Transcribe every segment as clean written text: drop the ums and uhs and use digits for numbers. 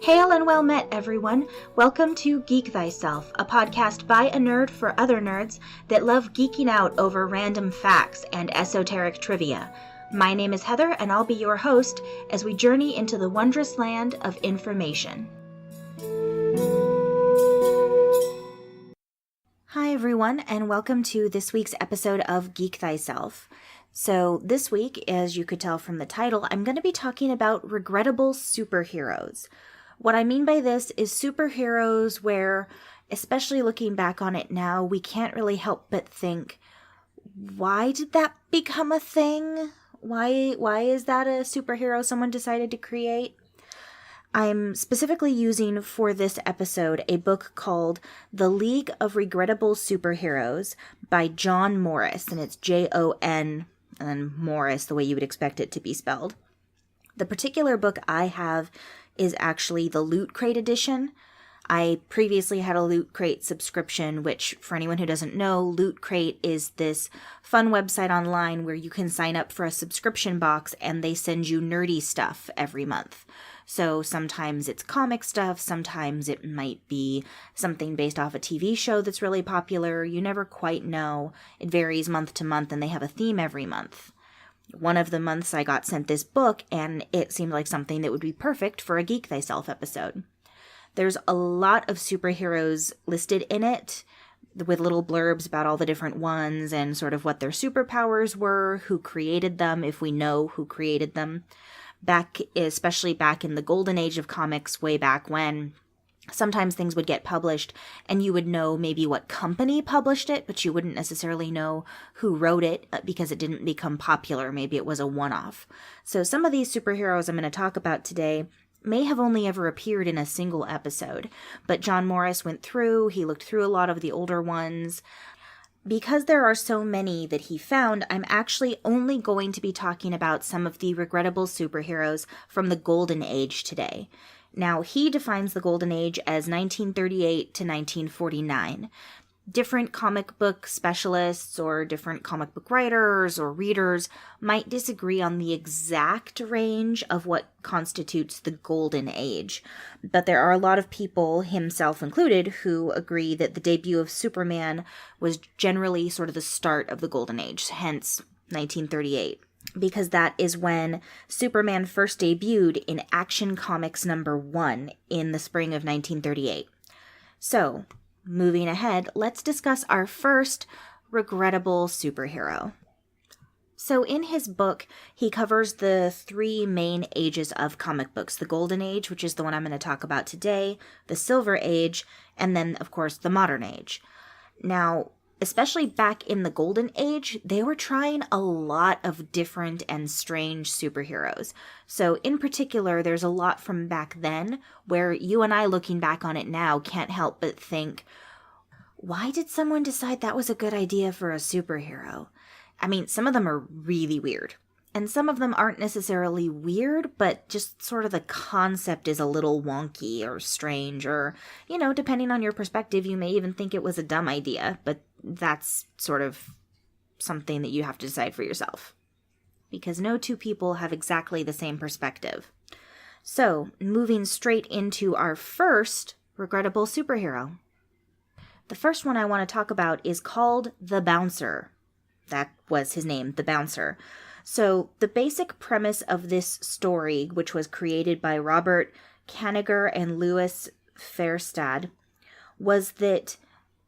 Hail and well met, everyone. Welcome to Geek Thyself, a podcast by a nerd for other nerds that love geeking out over random facts and esoteric trivia. My name is Heather, and I'll be your host as we journey into the wondrous land of information. Hi, everyone, and welcome to this week's episode of Geek Thyself. So this week, as you could tell from the title, I'm going to be talking about regrettable superheroes. What I mean by this is superheroes where, especially looking back on it now, we can't really help but think, why did that become a thing? Why is that a superhero someone decided to create? I'm specifically using for this episode a book called The League of Regrettable Superheroes by John Morris, and it's Jon and Morris, the way you would expect it to be spelled. The particular book I have is actually the Loot Crate edition. I previously had a Loot Crate subscription, which, for anyone who doesn't know, Loot Crate is this fun website online where you can sign up for a subscription box and they send you nerdy stuff every month. So sometimes it's comic stuff, sometimes it might be something based off a TV show that's really popular. You never quite know. It varies month to month, and they have a theme every month. One of the months I got sent this book, and it seemed like something that would be perfect for a Geek Thyself episode. There's a lot of superheroes listed in it, with little blurbs about all the different ones and sort of what their superpowers were, who created them, if we know who created them. Especially back in the golden age of comics, way back when, sometimes things would get published and you would know maybe what company published it, but you wouldn't necessarily know who wrote it because it didn't become popular. Maybe it was a one-off. So some of these superheroes I'm going to talk about today may have only ever appeared in a single episode, but John Morris went through, he looked through a lot of the older ones. Because there are so many that he found, I'm actually only going to be talking about some of the regrettable superheroes from the Golden Age today. Now, he defines the Golden Age as 1938 to 1949. Different comic book specialists or different comic book writers or readers might disagree on the exact range of what constitutes the Golden Age. But there are a lot of people, himself included, who agree that the debut of Superman was generally sort of the start of the Golden Age, hence 1938. Because that is when Superman first debuted in Action Comics #1 in the spring of 1938. So, moving ahead, let's discuss our first regrettable superhero. So in his book, he covers the three main ages of comic books. The Golden Age, which is the one I'm going to talk about today, the Silver Age, and then, of course, the Modern Age. Now, especially back in the Golden Age, they were trying a lot of different and strange superheroes. So in particular, there's a lot from back then where you and I, looking back on it now, can't help but think, why did someone decide that was a good idea for a superhero? I mean, some of them are really weird. And some of them aren't necessarily weird, but just sort of the concept is a little wonky or strange, or, depending on your perspective, you may even think it was a dumb idea, but that's sort of something that you have to decide for yourself. Because no two people have exactly the same perspective. So, moving straight into our first regrettable superhero. The first one I want to talk about is called The Bouncer. That was his name, The Bouncer. So, the basic premise of this story, which was created by Robert Kanigher and Louis Fairstad, was that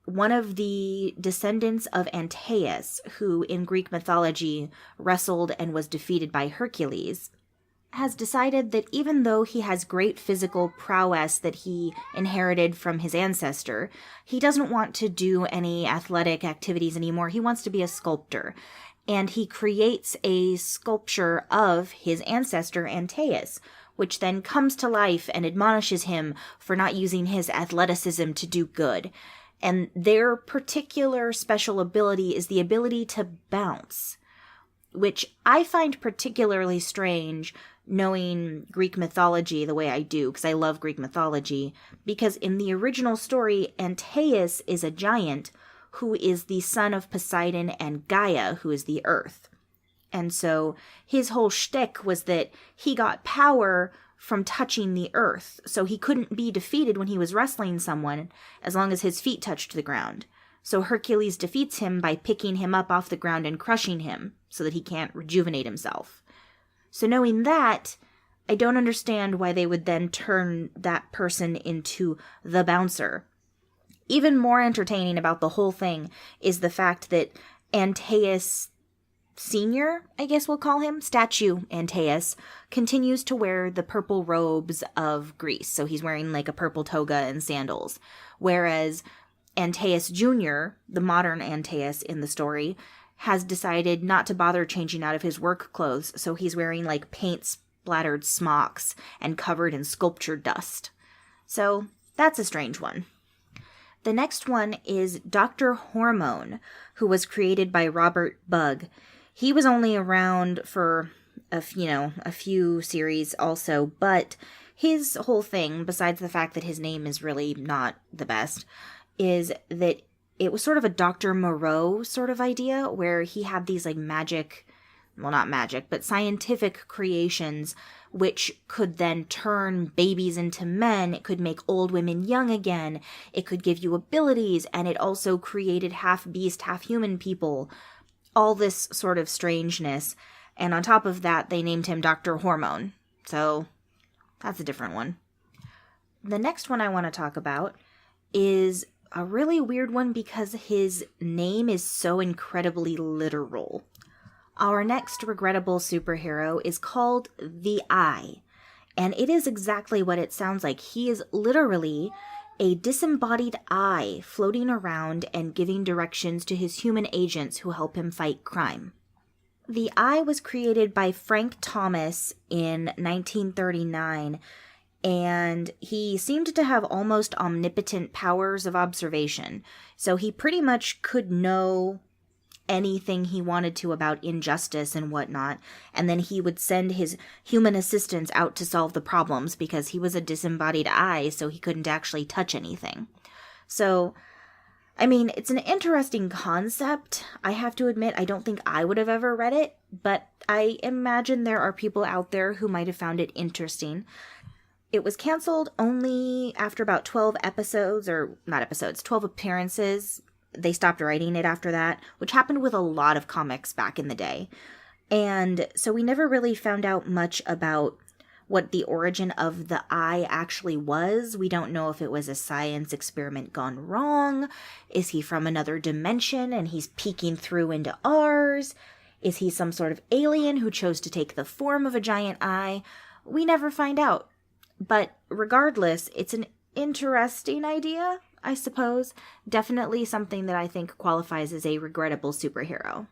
one of the descendants of Antaeus, who in Greek mythology wrestled and was defeated by Hercules, has decided that even though he has great physical prowess that he inherited from his ancestor, he doesn't want to do any athletic activities anymore. He wants to be a sculptor. And he creates a sculpture of his ancestor Antaeus, which then comes to life and admonishes him for not using his athleticism to do good. And their particular special ability is the ability to bounce, which I find particularly strange knowing Greek mythology the way I do, because I love Greek mythology, because in the original story, Antaeus is a giant who is the son of Poseidon and Gaia, who is the earth. And so his whole shtick was that he got power from touching the earth. So he couldn't be defeated when he was wrestling someone as long as his feet touched the ground. So Hercules defeats him by picking him up off the ground and crushing him so that he can't rejuvenate himself. So knowing that, I don't understand why they would then turn that person into the bouncer. Even more entertaining about the whole thing is the fact that Antaeus Senior, I guess we'll call him, statue Antaeus, continues to wear the purple robes of Greece. So he's wearing like a purple toga and sandals. Whereas Antaeus Jr., the modern Antaeus in the story, has decided not to bother changing out of his work clothes. So he's wearing like paint splattered smocks and covered in sculptured dust. So that's a strange one. The next one is Dr. Hormone, who was created by Robert Bugg. He was only around for a few series also, but his whole thing, besides the fact that his name is really not the best, is that it was sort of a Dr. Moreau sort of idea where he had these like not magic, but scientific creations which could then turn babies into men. It could make old women young again. It could give you abilities, and it also created half beast, half human people. All this sort of strangeness. And on top of that, they named him Dr. Hormone. So that's a different one. The next one I want to talk about is a really weird one because his name is so incredibly literal. Our next regrettable superhero is called the Eye, and it is exactly what it sounds like. He is literally a disembodied eye floating around and giving directions to his human agents who help him fight crime. The Eye was created by Frank Thomas in 1939, and he seemed to have almost omnipotent powers of observation. So he pretty much could know anything he wanted to about injustice and whatnot, and then he would send his human assistants out to solve the problems because he was a disembodied eye, so he couldn't actually touch anything. So, I mean, it's an interesting concept. I have to admit, I don't think I would have ever read it, but I imagine there are people out there who might have found it interesting. It was canceled only after about 12 appearances. They stopped writing it after that, which happened with a lot of comics back in the day. And so we never really found out much about what the origin of the Eye actually was. We don't know if it was a science experiment gone wrong. Is he from another dimension and he's peeking through into ours? Is he some sort of alien who chose to take the form of a giant eye? We never find out. But regardless, it's an interesting idea, I suppose. Definitely something that I think qualifies as a regrettable superhero.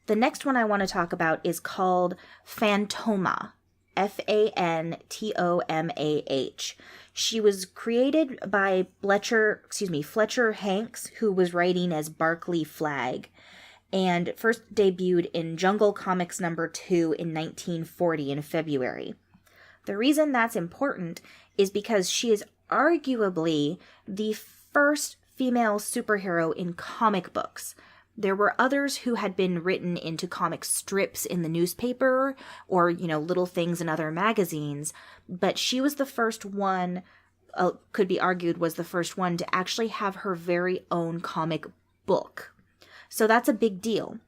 The next one I want to talk about is called Phantoma. Fantomah. She was created by Fletcher Hanks, who was writing as Barclay Flagg, and first debuted in Jungle Comics #2 in 1940 in February. The reason that's important is because she is arguably the first female superhero in comic books. There were others who had been written into comic strips in the newspaper or, little things in other magazines, but she was the first one, could be argued was the first one to actually have her very own comic book. So that's a big deal.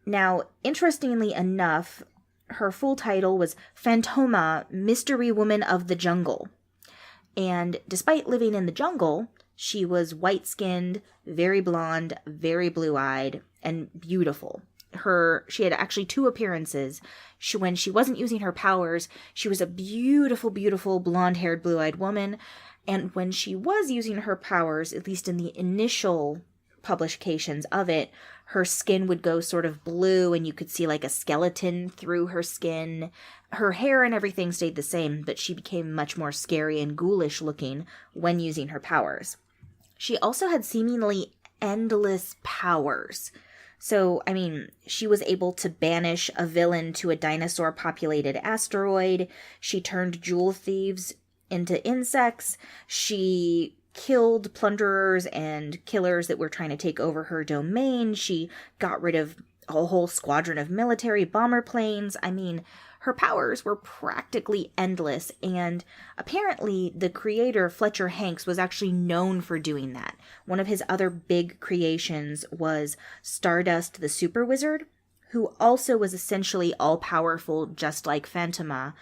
Now, interestingly enough, her full title was Phantoma, Mystery Woman of the Jungle. And despite living in the jungle, she was white-skinned, very blonde, very blue-eyed, and beautiful. She had actually 2 appearances. When she wasn't using her powers, she was a beautiful, beautiful blonde-haired, blue-eyed woman. And when she was using her powers, at least in the initial publications of it, her skin would go sort of blue and you could see like a skeleton through her skin. Her hair and everything stayed the same, but she became much more scary and ghoulish looking when using her powers. She also had seemingly endless powers. So, she was able to banish a villain to a dinosaur-populated asteroid. She turned jewel thieves into insects. She killed plunderers and killers that were trying to take over her domain. She got rid of a whole squadron of military bomber planes. her powers were practically endless, and apparently the creator, Fletcher Hanks, was actually known for doing that. One of his other big creations was Stardust the Super Wizard, who also was essentially all-powerful just like Phantoma,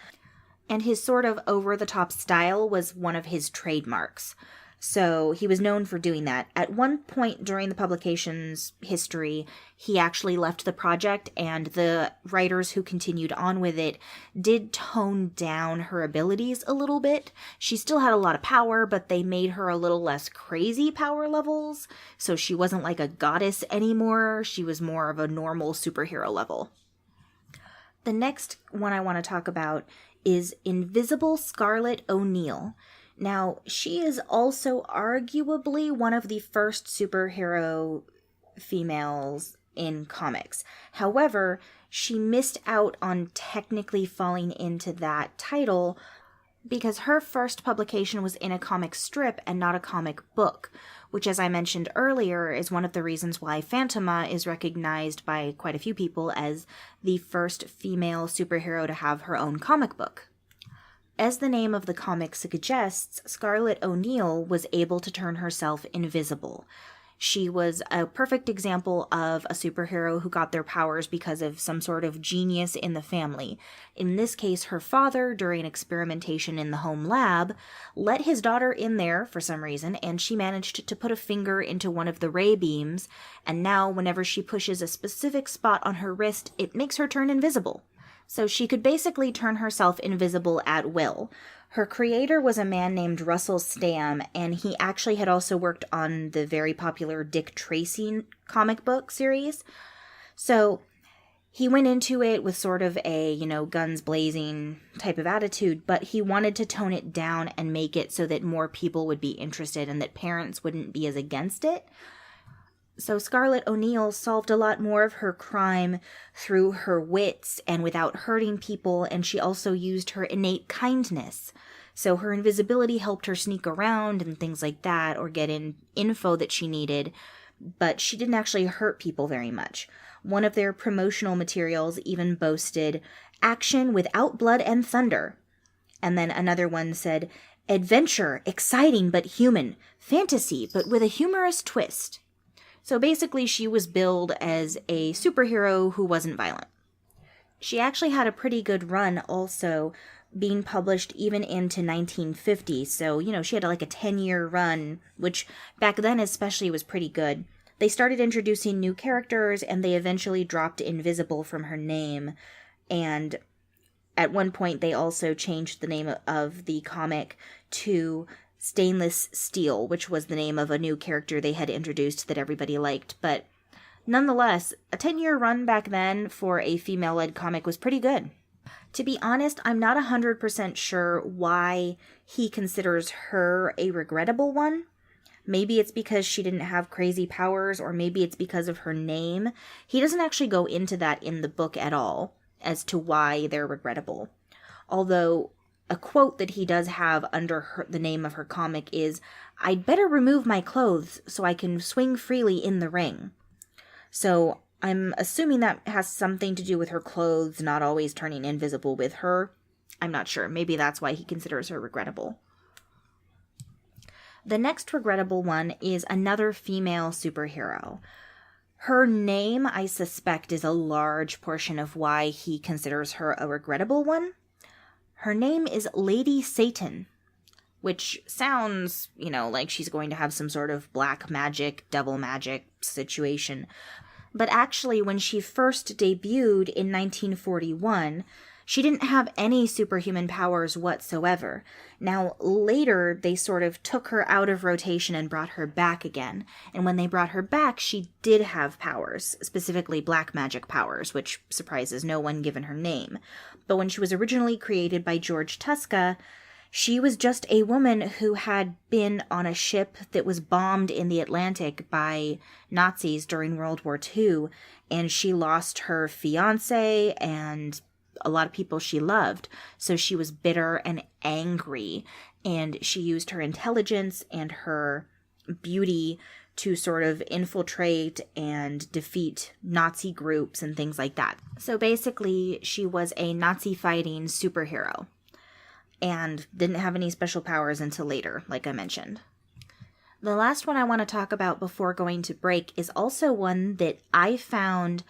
and his sort of over-the-top style was one of his trademarks. So he was known for doing that. At one point during the publication's history, he actually left the project, and the writers who continued on with it did tone down her abilities a little bit. She still had a lot of power, but they made her a little less crazy power levels, so she wasn't like a goddess anymore. She was more of a normal superhero level. The next one I want to talk about is Invisible Scarlet O'Neil. Now, she is also arguably one of the first superhero females in comics. However, she missed out on technically falling into that title because her first publication was in a comic strip and not a comic book, which, as I mentioned earlier, is one of the reasons why Phantoma is recognized by quite a few people as the first female superhero to have her own comic book. As the name of the comic suggests, Scarlet O'Neil was able to turn herself invisible. She was a perfect example of a superhero who got their powers because of some sort of genius in the family. In this case, her father, during experimentation in the home lab, let his daughter in there for some reason, and she managed to put a finger into one of the ray beams, and now whenever she pushes a specific spot on her wrist, it makes her turn invisible. So she could basically turn herself invisible at will. Her creator was a man named Russell Stamm, and he actually had also worked on the very popular Dick Tracy comic book series. So he went into it with sort of a, guns blazing type of attitude, but he wanted to tone it down and make it so that more people would be interested and that parents wouldn't be as against it. So Scarlet O'Neil solved a lot more of her crime through her wits and without hurting people, and she also used her innate kindness. So her invisibility helped her sneak around and things like that, or get in info that she needed, but she didn't actually hurt people very much. One of their promotional materials even boasted action without blood and thunder. And then another one said, adventure, exciting but human, fantasy but with a humorous twist. So basically, she was billed as a superhero who wasn't violent. She actually had a pretty good run also, being published even into 1950. So, she had like a 10-year run, which back then especially was pretty good. They started introducing new characters, and they eventually dropped Invisible from her name. And at one point, they also changed the name of the comic to Stainless Steel, which was the name of a new character they had introduced that everybody liked. But nonetheless, a 10-year run back then for a female-led comic was pretty good. To be honest, I'm not 100% sure why he considers her a regrettable one. Maybe it's because she didn't have crazy powers, or maybe it's because of her name. He doesn't actually go into that in the book at all, as to why they're regrettable. Although a quote that he does have under the name of her comic is, "I'd better remove my clothes so I can swing freely in the ring." So I'm assuming that has something to do with her clothes not always turning invisible with her. I'm not sure. Maybe that's why he considers her regrettable. The next regrettable one is another female superhero. Her name, I suspect, is a large portion of why he considers her a regrettable one. Her name is Lady Satan, which sounds, like she's going to have some sort of black magic, devil magic situation. But actually, when she first debuted in 1941, she didn't have any superhuman powers whatsoever. Now, later, they sort of took her out of rotation and brought her back again. And when they brought her back, she did have powers, specifically black magic powers, which surprises no one given her name. But when she was originally created by George Tuska, she was just a woman who had been on a ship that was bombed in the Atlantic by Nazis during World War II, and she lost her fiancé and a lot of people she loved. So she was bitter and angry, and she used her intelligence and her beauty to sort of infiltrate and defeat Nazi groups and things like that. So basically, she was a Nazi-fighting superhero and didn't have any special powers until later, like I mentioned. The last one I want to talk about before going to break is also one that I found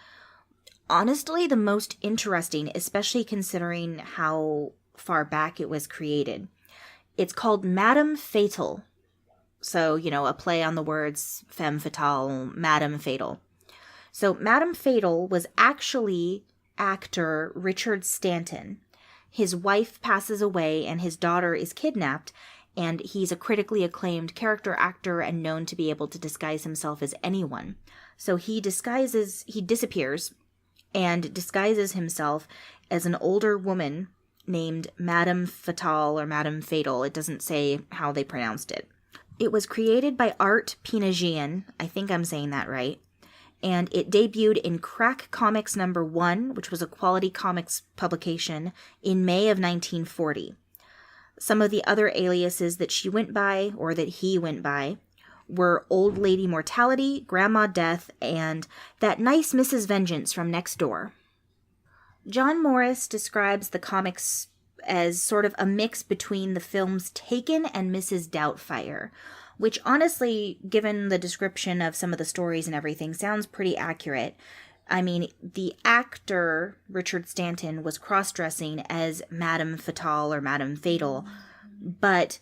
honestly the most interesting, especially considering how far back it was created. It's called Madame Fatal. So, a play on the words femme fatale, Madame Fatal. So Madame Fatal was actually actor Richard Stanton. His wife passes away and his daughter is kidnapped, and he's a critically acclaimed character actor and known to be able to disguise himself as anyone. So he disappears and disguises himself as an older woman named Madame Fatale or Madame Fatal. It doesn't say how they pronounced it. It was created by Art Pinagian, I think I'm saying that right, and it debuted in Crack Comics #1, which was a Quality Comics publication, in May of 1940. Some of the other aliases that she went by, or that he went by, were Old Lady Mortality, Grandma Death, and that nice Mrs. Vengeance from next door. John Morris describes the comics as sort of a mix between the films Taken and Mrs. Doubtfire, which honestly, given the description of some of the stories and everything, sounds pretty accurate. I mean, the actor, Richard Stanton, was cross-dressing as Madame Fatale or Madame Fatal, but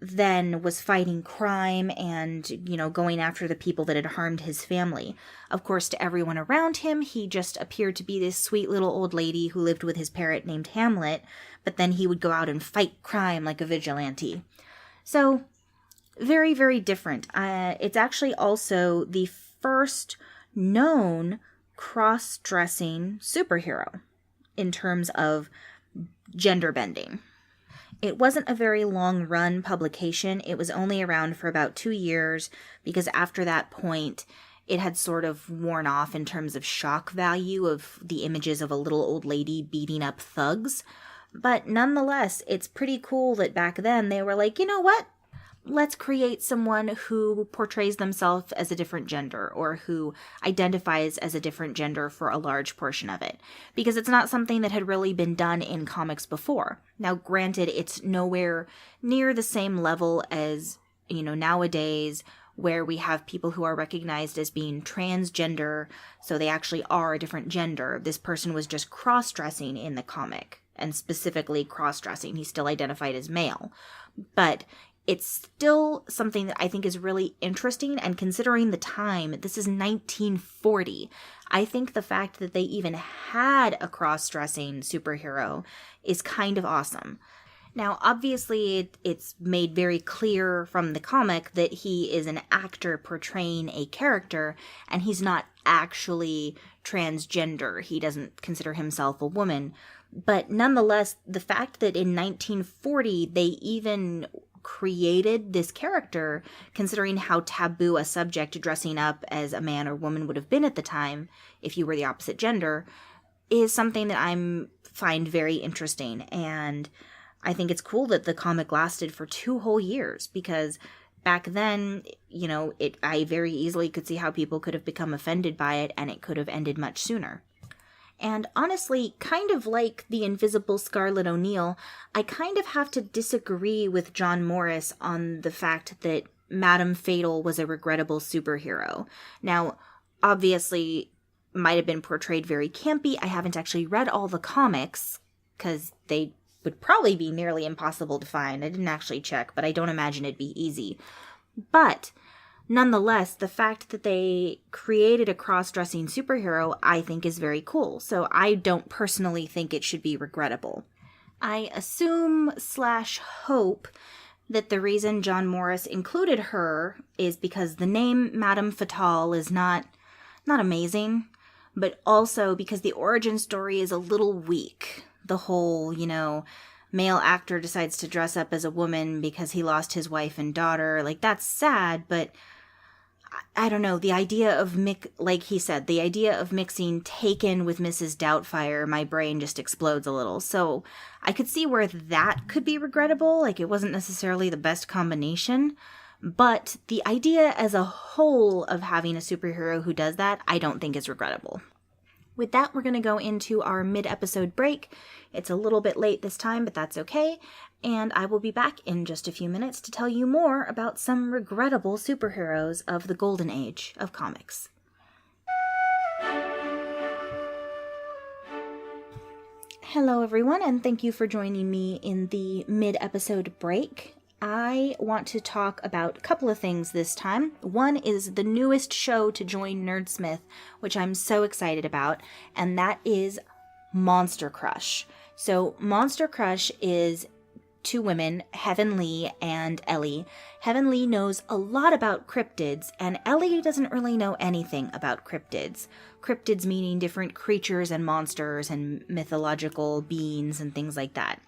then was fighting crime and, going after the people that had harmed his family. Of course, to everyone around him, he just appeared to be this sweet little old lady who lived with his parrot named Hamlet, but then he would go out and fight crime like a vigilante. So, very, very different. It's actually also the first known cross-dressing superhero in terms of gender bending. It wasn't a very long-run publication. It was only around for about 2 years because after that point, it had sort of worn off in terms of shock value of the images of a little old lady beating up thugs. But nonetheless, it's pretty cool that back then they were like, you know what? Let's create someone who portrays themselves as a different gender or who identifies as a different gender for a large portion of it. Because it's not something that had really been done in comics before. Now, granted, it's nowhere near the same level as, nowadays where we have people who are recognized as being transgender, so they actually are a different gender. This person was just cross-dressing in the comic, and specifically cross-dressing. He's still identified as male. But it's still something that I think is really interesting, and considering the time, this is 1940. I think the fact that they even had a cross-dressing superhero is kind of awesome. Now, obviously, it's made very clear from the comic that he is an actor portraying a character, and he's not actually transgender. He doesn't consider himself a woman. But nonetheless, the fact that in 1940 they even created this character, considering how taboo a subject dressing up as a man or woman would have been at the time if you were the opposite gender, is something that I find very interesting. And I think it's cool that the comic lasted for 2 whole years, because back then, I very easily could see how people could have become offended by it, and it could have ended much sooner. And honestly, kind of like the Invisible Scarlet O'Neil, I kind of have to disagree with John Morris on the fact that Madame Fatal was a regrettable superhero. Now, obviously, might have been portrayed very campy. I haven't actually read all the comics, because they would probably be nearly impossible to find. I didn't actually check, but I don't imagine it'd be easy. But nonetheless, the fact that they created a cross-dressing superhero, I think, is very cool. So I don't personally think it should be regrettable. I assume/hope that the reason John Morris included her is because the name Madame Fatale is not amazing, but also because the origin story is a little weak. The whole, male actor decides to dress up as a woman because he lost his wife and daughter. Like, that's sad, but I don't know, the idea of, like he said, the idea of mixing Taken with Mrs. Doubtfire, my brain just explodes a little. So I could see where that could be regrettable. Like, it wasn't necessarily the best combination. But the idea as a whole of having a superhero who does that, I don't think is regrettable. With that, we're going to go into our mid-episode break. It's a little bit late this time, but that's okay. And I will be back in just a few minutes to tell you more about some regrettable superheroes of the golden age of comics. Hello everyone, and thank you for joining me in the mid-episode break. I want to talk about a couple of things this time. One is the newest show to join Nerdsmith, which I'm so excited about, and that is Monster Crush. So Monster Crush is two women, Heaven Lee and Ellie. Heaven Lee knows a lot about cryptids, and Ellie doesn't really know anything about cryptids. Cryptids meaning different creatures and monsters and mythological beings and things like that.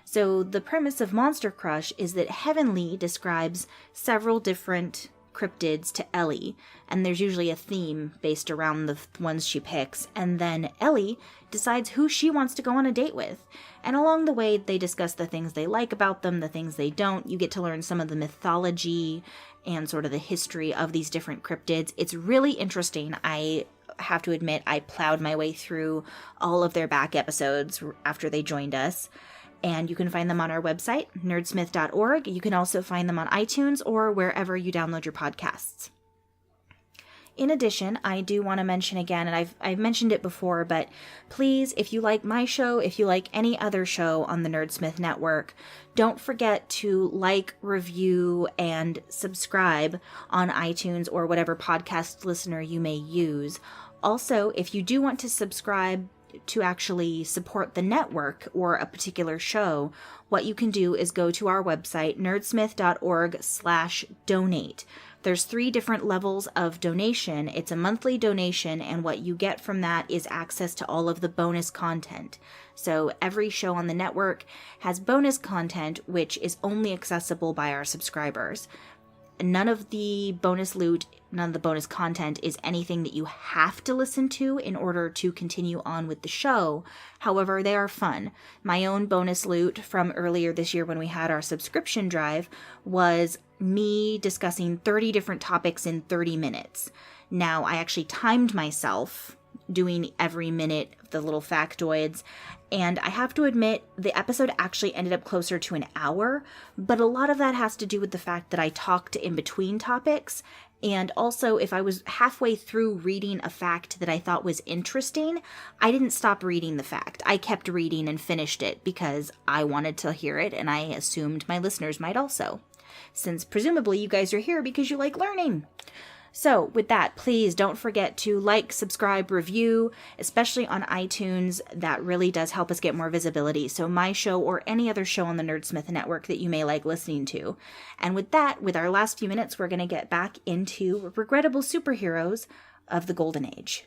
So the premise of Monster Crush is that Heaven Lee describes several different cryptids to Ellie, and there's usually a theme based around the ones she picks, and then Ellie decides who she wants to go on a date with. And along the way, they discuss the things they like about them, the things they don't. You get to learn some of the mythology and sort of the history of these different cryptids. It's really interesting. I have to admit, I plowed my way through all of their back episodes after they joined us. And you can find them on our website, nerdsmith.org. You can also find them on iTunes or wherever you download your podcasts. In addition, I do want to mention again, and I've mentioned it before, but please, if you like my show, if you like any other show on the Nerdsmith Network, don't forget to like, review, and subscribe on iTunes or whatever podcast listener you may use. Also, if you do want to subscribe to actually support the network or a particular show, what you can do is go to our website, nerdsmith.org/donate. There's 3 different levels of donation. It's a monthly donation, and what you get from that is access to all of the bonus content. So every show on the network has bonus content, which is only accessible by our subscribers. None of the bonus loot, none of the bonus content is anything that you have to listen to in order to continue on with the show. However, they are fun. My own bonus loot from earlier this year when we had our subscription drive was me discussing 30 different topics in 30 minutes. Now, I actually timed myself doing every minute the little factoids, and I have to admit the episode actually ended up closer to an hour, but a lot of that has to do with the fact that I talked in between topics, and also if I was halfway through reading a fact that I thought was interesting, I didn't stop reading the fact. I kept reading and finished it because I wanted to hear it, and I assumed my listeners might also, since presumably you guys are here because you like learning. So with that, please don't forget to like, subscribe, review, especially on iTunes. That really does help us get more visibility. So my show or any other show on the Nerdsmith Network that you may like listening to. And with that, with our last few minutes, we're going to get back into regrettable superheroes of the Golden Age.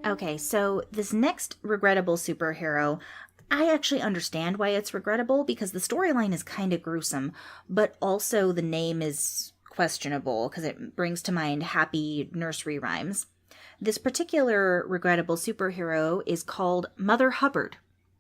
Okay, so this next regrettable superhero, I actually understand why it's regrettable because the storyline is kind of gruesome, but also the name is questionable because it brings to mind happy nursery rhymes. This particular regrettable superhero is called Mother Hubbard,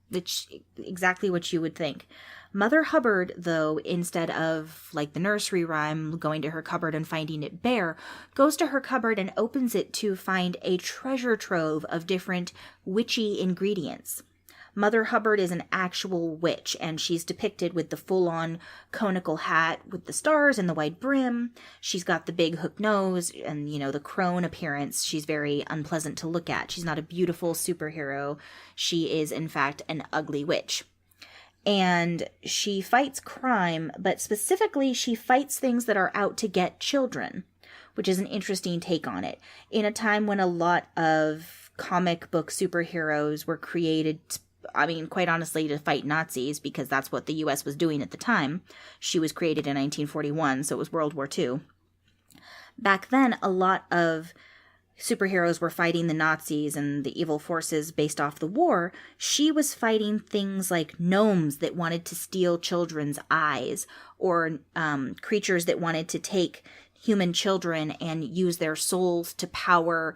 which exactly what you would think. Mother Hubbard, though, instead of, like the nursery rhyme, going to her cupboard and finding it bare, goes to her cupboard and opens it to find a treasure trove of different witchy ingredients. Mother Hubbard is an actual witch, and she's depicted with the full-on conical hat with the stars and the wide brim. She's got the big hook nose and, the crone appearance. She's very unpleasant to look at. She's not a beautiful superhero. She is, in fact, an ugly witch. And she fights crime, but specifically she fights things that are out to get children, which is an interesting take on it. In a time when a lot of comic book superheroes were created, quite honestly, to fight Nazis, because that's what the U.S. was doing at the time. She was created in 1941, so it was World War II. Back then, a lot of superheroes were fighting the Nazis and the evil forces based off the war. She was fighting things like gnomes that wanted to steal children's eyes, or creatures that wanted to take human children and use their souls to power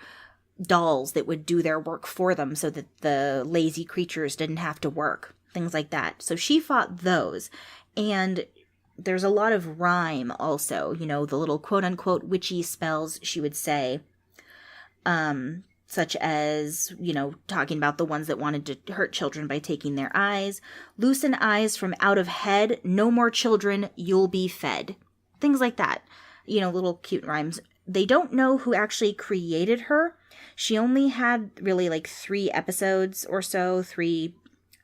dolls that would do their work for them so that the lazy creatures didn't have to work. things like that. So she fought those. And there's a lot of rhyme also, the little quote-unquote witchy spells she would say, such as, talking about the ones that wanted to hurt children by taking their eyes. Loosen eyes from out of head, no more children, you'll be fed. Things like that. Little cute rhymes. They don't know who actually created her. She only had really like 3 episodes or so, 3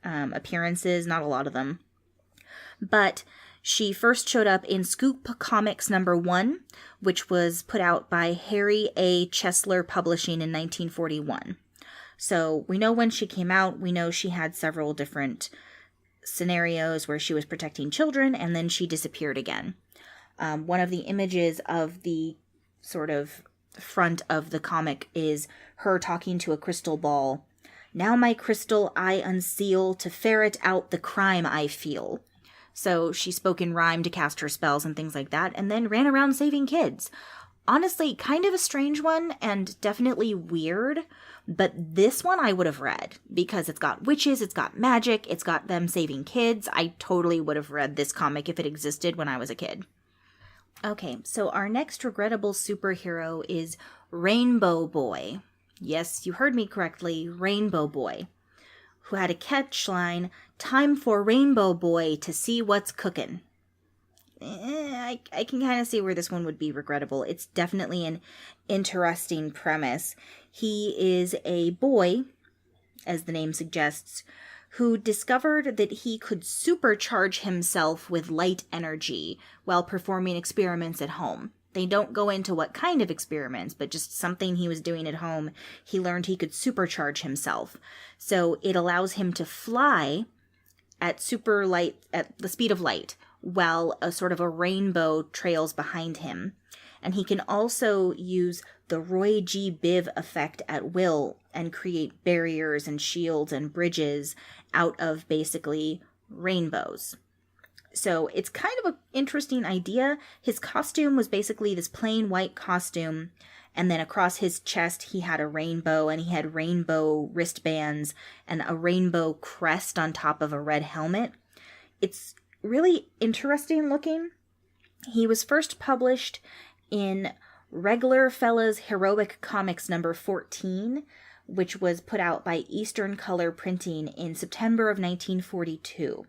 appearances, not a lot of them. But she first showed up in Scoop Comics #1, which was put out by Harry A. Chesler Publishing in 1941. So we know when she came out. We know she had several different scenarios where she was protecting children, and then she disappeared again. One of the images of the sort of front of the comic is her talking to a crystal ball. Now my crystal I unseal to ferret out the crime I feel. So she spoke in rhyme to cast her spells and things like that, and then ran around saving kids. Honestly, kind of a strange one, and definitely weird, but this one I would have read, because it's got witches, it's got magic, it's got them saving kids. I totally would have read this comic if it existed when I was a kid. Okay, so our next regrettable superhero is Rainbow Boy. Yes, you heard me correctly, Rainbow Boy, who had a catchline, "Time for Rainbow Boy to see what's cookin'." I can kind of see where this one would be regrettable. It's definitely an interesting premise. He is a boy, as the name suggests, who discovered that he could supercharge himself with light energy while performing experiments at home. They don't go into what kind of experiments, but just something he was doing at home. He learned he could supercharge himself. So it allows him to fly at at the speed of light, while a sort of a rainbow trails behind him. And he can also use the Roy G. Biv effect at will and create barriers and shields and bridges out of basically rainbows. So it's kind of an interesting idea. His costume was basically this plain white costume, and then across his chest he had a rainbow, and he had rainbow wristbands and a rainbow crest on top of a red helmet. It's really interesting looking. He was first published in Regular Fella's Heroic Comics #14, which was put out by Eastern Color Printing in September of 1942.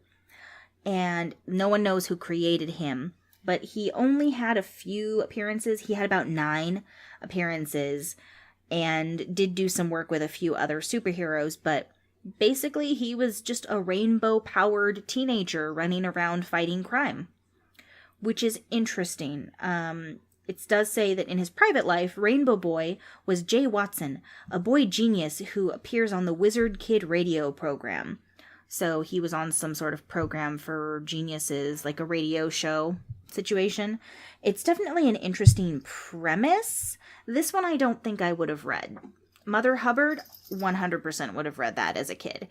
And no one knows who created him, but he only had a few appearances. He had about 9 appearances and did do some work with a few other superheroes, but basically he was just a rainbow-powered teenager running around fighting crime, which is interesting. It does say that in his private life, Rainbow Boy was Jay Watson, a boy genius who appears on the Wizard Kid radio program. So he was on some sort of program for geniuses, like a radio show situation. It's definitely an interesting premise. This one I don't think I would have read. Mother Hubbard, 100% would have read that as a kid.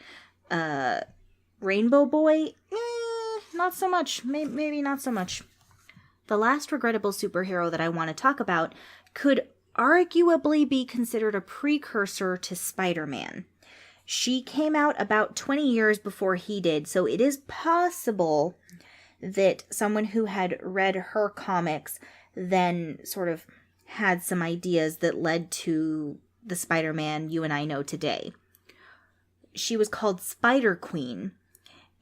Rainbow Boy, not so much. Maybe not so much. The last regrettable superhero that I want to talk about could arguably be considered a precursor to Spider-Man. She came out about 20 years before he did, so it is possible that someone who had read her comics then sort of had some ideas that led to the Spider-Man you and I know today. She was called Spider Queen,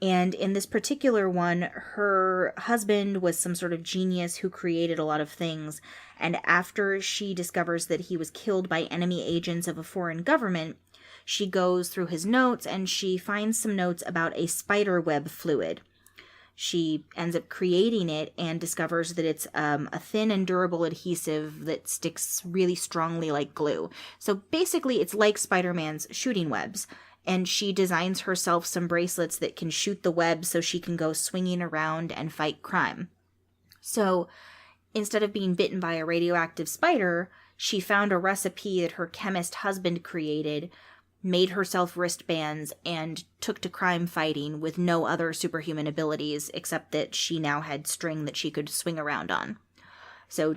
and in this particular one, her husband was some sort of genius who created a lot of things, and after she discovers that he was killed by enemy agents of a foreign government, she goes through his notes and she finds some notes about a spider web fluid. She ends up creating it and discovers that it's a thin and durable adhesive that sticks really strongly like glue. So basically it's like Spider-Man's shooting webs. And she designs herself some bracelets that can shoot the web so she can go swinging around and fight crime. So instead of being bitten by a radioactive spider, she found a recipe that her chemist husband created, made herself wristbands, and took to crime fighting with no other superhuman abilities except that she now had string that she could swing around on. So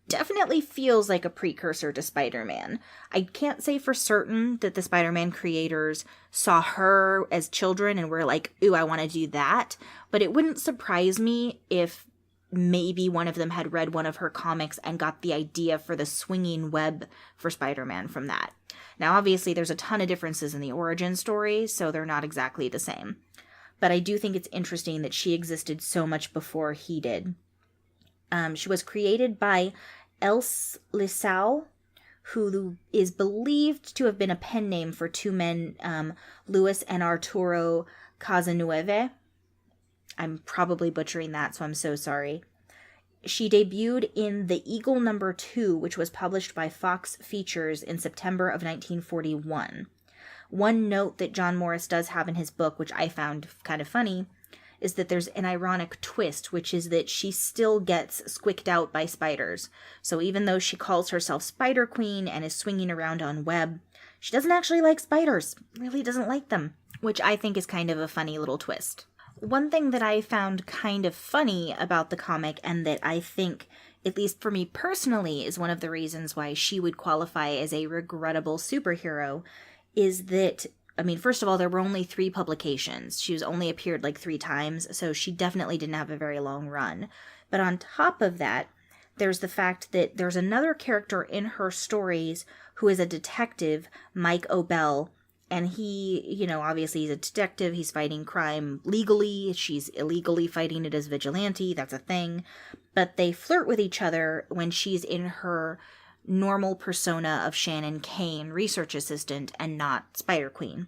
definitely feels like a precursor to Spider-Man. I can't say for certain that the Spider-Man creators saw her as children and were like, ooh, I want to do that. But it wouldn't surprise me if maybe one of them had read one of her comics and got the idea for the swinging web for Spider-Man from that. Now, obviously, there's a ton of differences in the origin story, so they're not exactly the same. But I do think it's interesting that she existed so much before he did. She was created by Else Lissau, who is believed to have been a pen name for two men, Luis and Arturo Casanueve. I'm probably butchering that, so I'm so sorry. She debuted in The Eagle #2, which was published by Fox Features in September of 1941. One note that John Morris does have in his book, which I found kind of funny, is that there's an ironic twist, which is that she still gets squicked out by spiders. So even though she calls herself Spider Queen and is swinging around on web, she doesn't actually like spiders, really doesn't like them, which I think is kind of a funny little twist. One thing that I found kind of funny about the comic, and that I think, at least for me personally, is one of the reasons why she would qualify as a regrettable superhero, is that, I mean, first of all, there were only 3 publications. She was only appeared like 3 times, so she definitely didn't have a very long run. But on top of that, there's the fact that there's another character in her stories who is a detective, Mike Obell, and he, you know, obviously he's a detective, he's fighting crime legally, she's illegally fighting it as vigilante, that's a thing. But they flirt with each other when she's in her normal persona of Shannon Kane, research assistant, and not Spider Queen.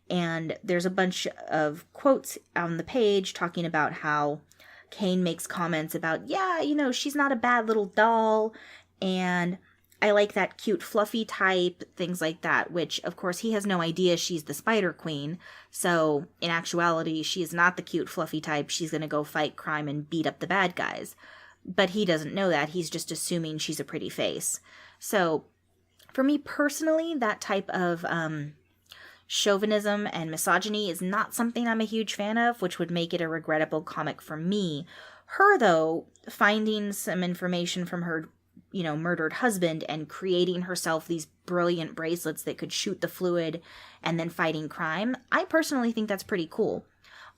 And there's a bunch of quotes on the page talking about how Kane makes comments about, yeah, you know, she's not a bad little doll, and I like that cute fluffy type, things like that, which, of course, he has no idea she's the Spider Queen, so in actuality, she is not the cute fluffy type. She's going to go fight crime and beat up the bad guys. But he doesn't know that. He's just assuming she's a pretty face. So, for me personally, that type of chauvinism and misogyny is not something I'm a huge fan of, which would make it a regrettable comic for me. Her, though, finding some information from her, you know, murdered husband and creating herself these brilliant bracelets that could shoot the fluid and then fighting crime, I personally think that's pretty cool.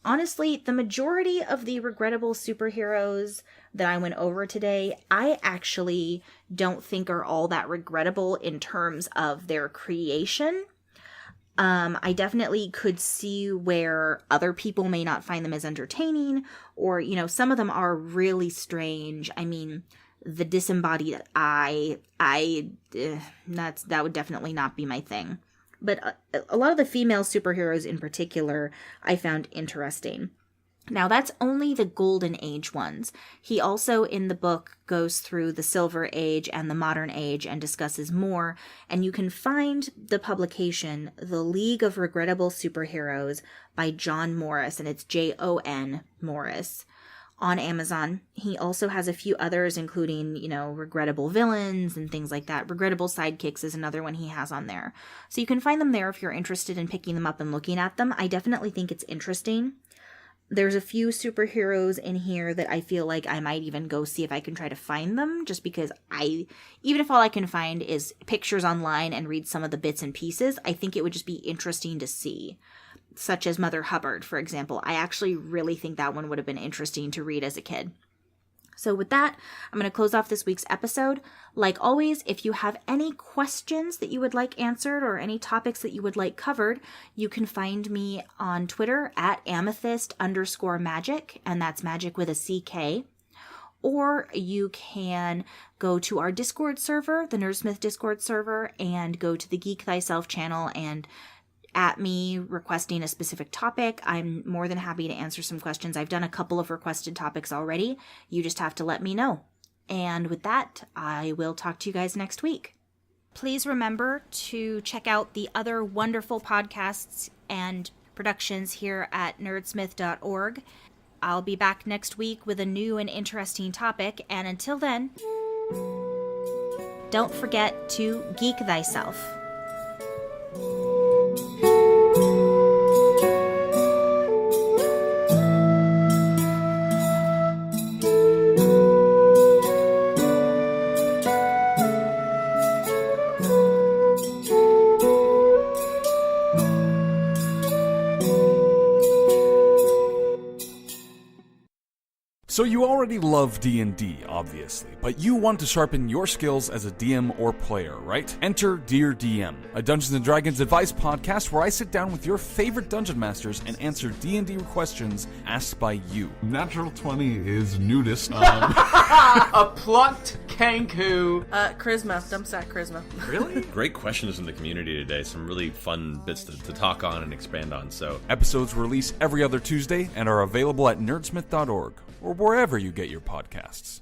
Honestly, the majority of the regrettable superheroes that I went over today, I actually don't think are all that regrettable in terms of their creation. I definitely could see where other people may not find them as entertaining, or, you know, some of them are really strange. I mean, the disembodied eye, that would definitely not be my thing. But a lot of the female superheroes in particular, I found interesting. Now, that's only the Golden Age ones. He also, in the book, goes through the Silver Age and the Modern Age and discusses more, and you can find the publication, The League of Regrettable Superheroes by John Morris, and it's Jon Morris, on Amazon. He also has a few others, including, you know, Regrettable Villains and things like that. Regrettable Sidekicks is another one he has on there. So you can find them there if you're interested in picking them up and looking at them. I definitely think it's interesting. There's a few superheroes in here that I feel like I might even go see if I can try to find them, just because even if all I can find is pictures online and read some of the bits and pieces, I think it would just be interesting to see. Such as Mother Hubbard, for example. I actually really think that one would have been interesting to read as a kid. So with that, I'm going to close off this week's episode. Like always, if you have any questions that you would like answered or any topics that you would like covered, you can find me on Twitter at amethyst_magic, and that's magic with a CK. Or you can go to our Discord server, the Nerdsmith Discord server, and go to the Geek Thyself channel and at me requesting a specific topic. I'm more than happy to answer some questions. I've done a couple of requested topics already. You just have to let me know. And with that, I will talk to you guys next week. Please remember to check out the other wonderful podcasts and productions here at nerdsmith.org. I'll be back next week with a new and interesting topic, and until then, don't forget to geek thyself. So you already love D&D, obviously, but you want to sharpen your skills as a DM or player, right? Enter Dear DM, a Dungeons & Dragons advice podcast where I sit down with your favorite dungeon masters and answer D&D questions asked by you. Natural 20 is nudist. A plucked kanku. Charisma. Dumpsack charisma. Really? Great questions from the community today. Some really fun bits to talk on and expand on. So Episodes release every other Tuesday and are available at nerdsmith.org or wherever you get your podcasts.